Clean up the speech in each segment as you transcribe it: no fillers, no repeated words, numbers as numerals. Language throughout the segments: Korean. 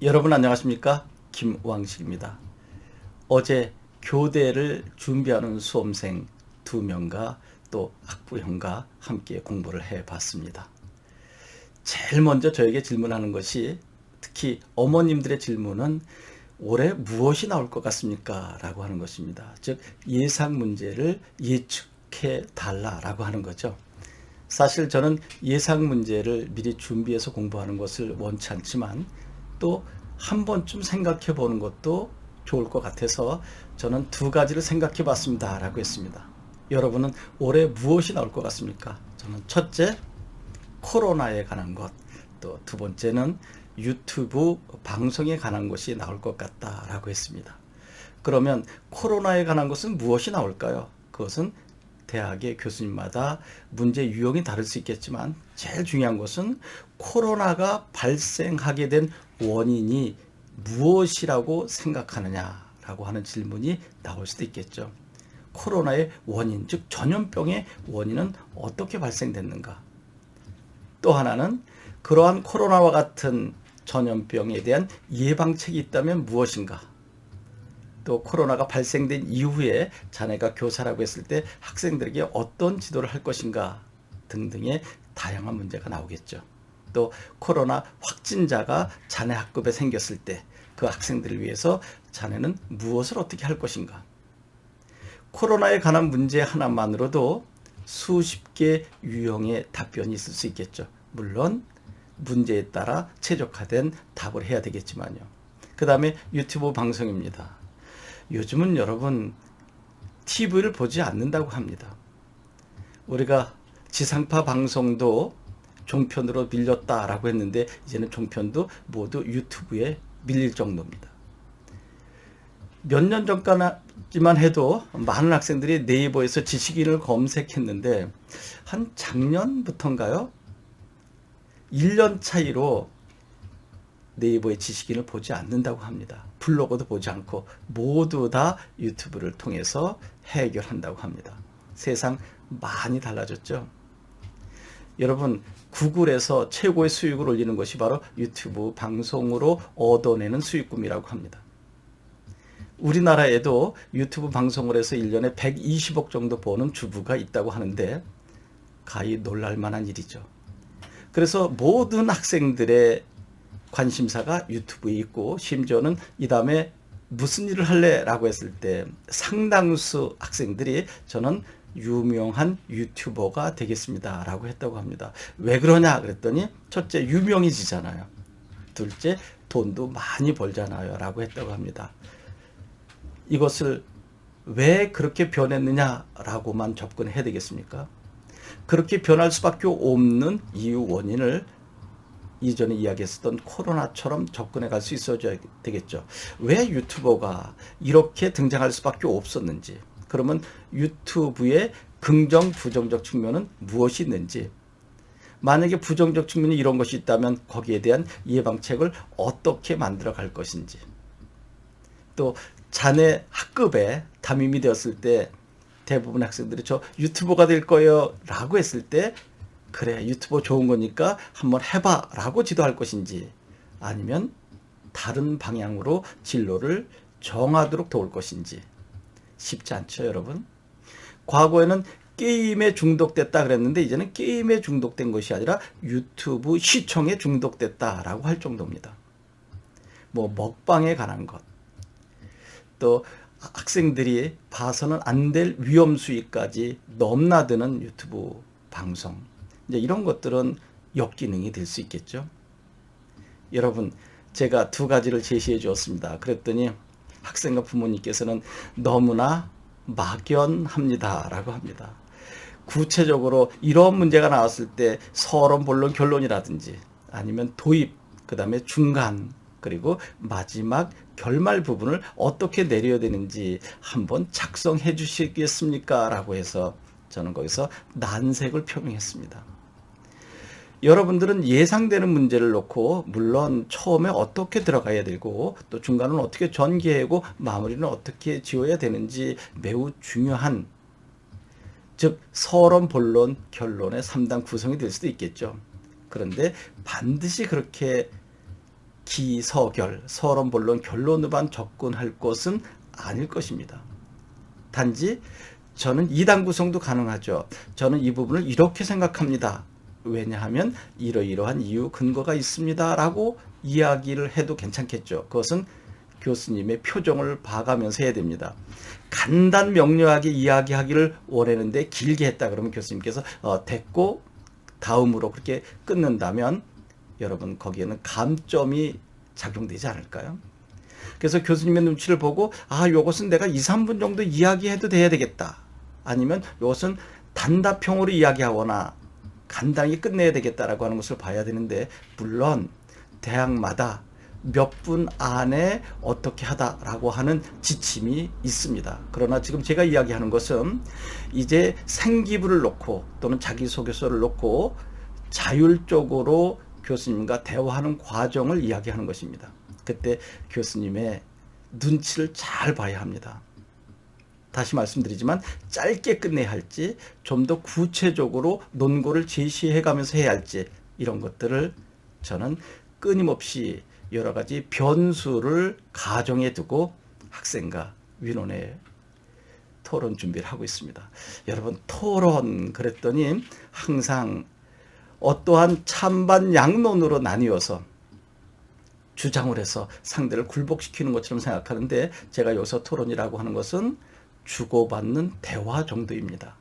여러분 안녕하십니까? 김왕식입니다. 어제 교대를 준비하는 수험생 2명과 또 학부형과 함께 공부를 해봤습니다. 제일 먼저 저에게 질문하는 것이, 특히 어머님들의 질문은 올해 무엇이 나올 것 같습니까? 라고 하는 것입니다. 즉 예상 문제를 예측해 달라라고 하는 거죠. 사실 저는 예상 문제를 미리 준비해서 공부하는 것을 원치 않지만, 또 한 번쯤 생각해 보는 것도 좋을 것 같아서 저는 두 가지를 생각해 봤습니다 라고 했습니다. 여러분은 올해 무엇이 나올 것 같습니까? 저는 첫째, 코로나에 관한 것, 또 두 번째는 유튜브 방송에 관한 것이 나올 것 같다라고 했습니다. 그러면 코로나에 관한 것은 무엇이 나올까요? 그것은 대학의 교수님마다 문제 유형이 다를 수 있겠지만, 제일 중요한 것은 코로나가 발생하게 된 원인이 무엇이라고 생각하느냐라고 하는 질문이 나올 수도 있겠죠. 코로나의 원인, 즉 전염병의 원인은 어떻게 발생됐는가? 또 하나는 그러한 코로나와 같은 전염병에 대한 예방책이 있다면 무엇인가? 또 코로나가 발생된 이후에 자네가 교사라고 했을 때 학생들에게 어떤 지도를 할 것인가 등등의 다양한 문제가 나오겠죠. 또 코로나 확진자가 자네 학급에 생겼을 때 그 학생들을 위해서 자네는 무엇을 어떻게 할 것인가? 코로나에 관한 문제 하나만으로도 수십 개 유형의 답변이 있을 수 있겠죠. 물론 문제에 따라 최적화된 답을 해야 되겠지만요. 그 다음에 유튜브 방송입니다. 요즘은 여러분 TV를 보지 않는다고 합니다. 우리가 지상파 방송도 종편으로 밀렸다라고 했는데, 이제는 종편도 모두 유튜브에 밀릴 정도입니다. 몇 년 전까지만 해도 많은 학생들이 네이버에서 지식인을 검색했는데, 한 작년부터인가요? 1년 차이로 네이버의 지식인을 보지 않는다고 합니다. 블로그도 보지 않고 모두 다 유튜브를 통해서 해결한다고 합니다. 세상 많이 달라졌죠. 여러분, 구글에서 최고의 수익을 올리는 것이 바로 유튜브 방송으로 얻어내는 수익금이라고 합니다. 우리나라에도 유튜브 방송을 해서 1년에 120억 정도 버는 주부가 있다고 하는데, 가히 놀랄 만한 일이죠. 그래서 모든 학생들의 관심사가 유튜브에 있고, 심지어는 이 다음에 무슨 일을 할래? 라고 했을 때 상당수 학생들이 저는 유명한 유튜버가 되겠습니다 라고 했다고 합니다. 왜 그러냐 그랬더니, 첫째 유명해지잖아요. 둘째 돈도 많이 벌잖아요 라고 했다고 합니다. 이것을 왜 그렇게 변했느냐라고만 접근해야 되겠습니까? 그렇게 변할 수밖에 없는 이유 원인을 이전에 이야기했었던 코로나처럼 접근해 갈 수 있어야 되겠죠. 왜 유튜버가 이렇게 등장할 수밖에 없었는지, 그러면 유튜브의 긍정, 부정적 측면은 무엇이 있는지, 만약에 부정적 측면이 이런 것이 있다면 거기에 대한 예방책을 어떻게 만들어 갈 것인지, 또 자네 학급에 담임이 되었을 때 대부분 학생들이 저 유튜버가 될 거예요 라고 했을 때, 그래 유튜버 좋은 거니까 한번 해봐 라고 지도할 것인지, 아니면 다른 방향으로 진로를 정하도록 도울 것인지 쉽지 않죠 여러분. 과거에는 게임에 중독됐다 그랬는데, 이제는 게임에 중독된 것이 아니라 유튜브 시청에 중독됐다라고 할 정도입니다. 뭐 먹방에 관한 것, 또 학생들이 봐서는 안 될 위험 수위까지 넘나드는 유튜브 방송, 이제 이런 것들은 역기능이 될 수 있겠죠. 여러분, 제가 두 가지를 제시해 주었습니다. 그랬더니 학생과 부모님께서는 너무나 막연합니다 라고 합니다. 구체적으로 이런 문제가 나왔을 때 서론, 본론, 결론이라든지, 아니면 도입, 그 다음에 중간, 그리고 마지막 결말 부분을 어떻게 내려야 되는지 한번 작성해 주시겠습니까? 라고 해서 저는 거기서 난색을 표명했습니다. 여러분들은 예상되는 문제를 놓고, 물론 처음에 어떻게 들어가야 되고 또 중간은 어떻게 전개하고 마무리는 어떻게 지어야 되는지 매우 중요한, 즉 서론, 본론, 결론의 3단 구성이 될 수도 있겠죠. 그런데 반드시 그렇게 기서결, 서론 본론 결론으로만 접근할 것은 아닐 것입니다. 단지 저는 2단 구성도 가능하죠. 저는 이 부분을 이렇게 생각합니다. 왜냐하면 이러이러한 이유 근거가 있습니다 라고 이야기를 해도 괜찮겠죠. 그것은 교수님의 표정을 봐가면서 해야 됩니다. 간단 명료하게 이야기하기를 원했는데 길게 했다 그러면 교수님께서 됐고 다음으로 그렇게 끊는다면 여러분 거기에는 감점이 작용되지 않을까요? 그래서 교수님의 눈치를 보고 요것은 내가 2, 3분 정도 이야기해도 돼야 되겠다. 아니면 이것은 단답형으로 이야기하거나 간단히 끝내야 되겠다라고 하는 것을 봐야 되는데, 물론 대학마다 몇 분 안에 어떻게 하다라고 하는 지침이 있습니다. 그러나 지금 제가 이야기하는 것은 이제 생기부를 놓고 또는 자기소개서를 놓고 자율적으로 교수님과 대화하는 과정을 이야기하는 것입니다. 그때 교수님의 눈치를 잘 봐야 합니다. 다시 말씀드리지만 짧게 끝내야 할지 좀 더 구체적으로 논거를 제시해 가면서 해야 할지 이런 것들을 저는 끊임없이 여러 가지 변수를 가정해 두고 학생과 위원회 토론 준비를 하고 있습니다. 여러분 토론 그랬더니 항상 어떠한 찬반 양론으로 나뉘어서 주장을 해서 상대를 굴복시키는 것처럼 생각하는데, 제가 여기서 토론이라고 하는 것은 주고받는 대화 정도입니다.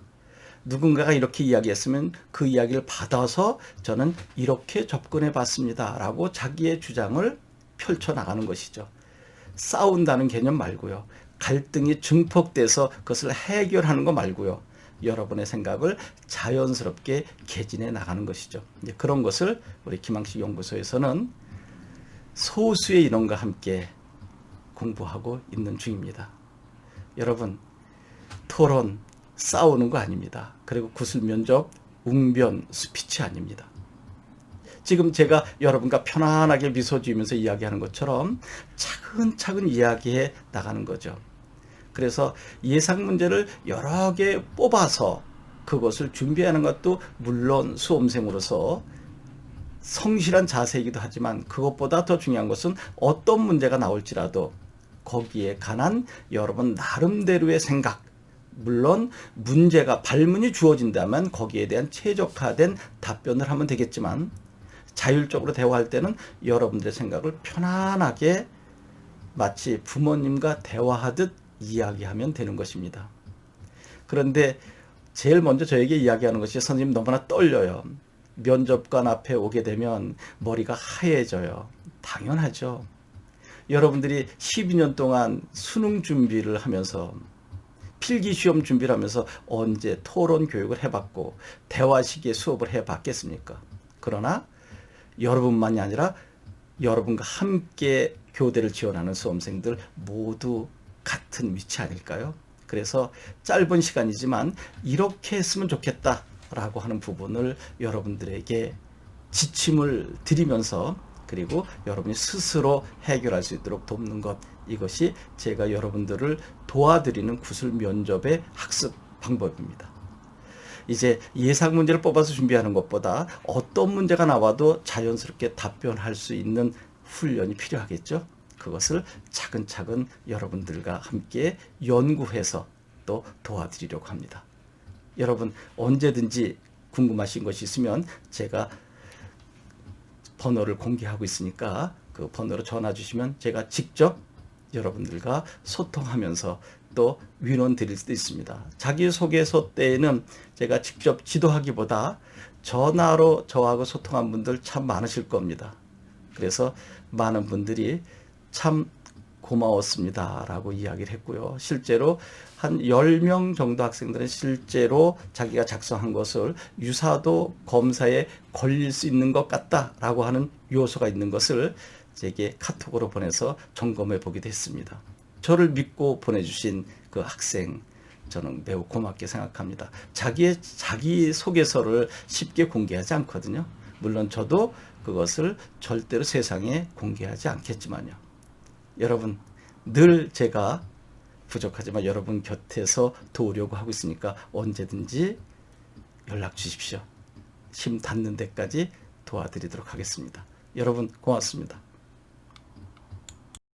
누군가가 이렇게 이야기했으면 그 이야기를 받아서 저는 이렇게 접근해 봤습니다 라고 자기의 주장을 펼쳐나가는 것이죠. 싸운다는 개념 말고요. 갈등이 증폭돼서 그것을 해결하는 거 말고요. 여러분의 생각을 자연스럽게 개진해 나가는 것이죠. 이제 그런 것을 우리 김항식 연구소에서는 소수의 인원과 함께 공부하고 있는 중입니다. 여러분, 토론 싸우는 거 아닙니다. 그리고 구슬면접, 웅변, 스피치 아닙니다. 지금 제가 여러분과 편안하게 미소 지으면서 이야기하는 것처럼 차근차근 이야기해 나가는 거죠. 그래서 예상 문제를 여러 개 뽑아서 그것을 준비하는 것도 물론 수험생으로서 성실한 자세이기도 하지만, 그것보다 더 중요한 것은 어떤 문제가 나올지라도 거기에 관한 여러분 나름대로의 생각, 물론 문제가 발문이 주어진다면 거기에 대한 최적화된 답변을 하면 되겠지만, 자율적으로 대화할 때는 여러분들의 생각을 편안하게 마치 부모님과 대화하듯 이야기하면 되는 것입니다. 그런데 제일 먼저 저에게 이야기하는 것이 선생님 너무나 떨려요. 면접관 앞에 오게 되면 머리가 하얘져요. 당연하죠. 여러분들이 12년 동안 수능 준비를 하면서 필기시험 준비를 하면서 언제 토론 교육을 해봤고 대화식의 수업을 해봤겠습니까? 그러나 여러분만이 아니라 여러분과 함께 교대를 지원하는 수험생들 모두 같은 위치 아닐까요? 그래서 짧은 시간이지만 이렇게 했으면 좋겠다라고 하는 부분을 여러분들에게 지침을 드리면서, 그리고 여러분이 스스로 해결할 수 있도록 돕는 것, 이것이 제가 여러분들을 도와드리는 구술 면접의 학습 방법입니다. 이제 예상 문제를 뽑아서 준비하는 것보다 어떤 문제가 나와도 자연스럽게 답변할 수 있는 훈련이 필요하겠죠. 그것을 차근차근 여러분들과 함께 연구해서 또 도와드리려고 합니다. 여러분 언제든지 궁금하신 것이 있으면 제가 번호를 공개하고 있으니까 그 번호로 전화 주시면 제가 직접 여러분들과 소통하면서 또 위로는 드릴 수도 있습니다. 자기소개서 때에는 제가 직접 지도하기보다 전화로 저하고 소통한 분들 참 많으실 겁니다. 그래서 많은 분들이 참 고마웠습니다 라고 이야기를 했고요. 실제로 한 10명 정도 학생들은 실제로 자기가 작성한 것을 유사도 검사에 걸릴 수 있는 것 같다라고 하는 요소가 있는 것을 제게 카톡으로 보내서 점검해 보기도 했습니다. 저를 믿고 보내주신 그 학생, 저는 매우 고맙게 생각합니다. 자기 소개서를 쉽게 공개하지 않거든요. 물론 저도 그것을 절대로 세상에 공개하지 않겠지만요. 여러분, 늘 제가 부족하지만 여러분 곁에서 도우려고 하고 있으니까 언제든지 연락 주십시오. 힘 닿는 데까지 도와드리도록 하겠습니다. 여러분 고맙습니다.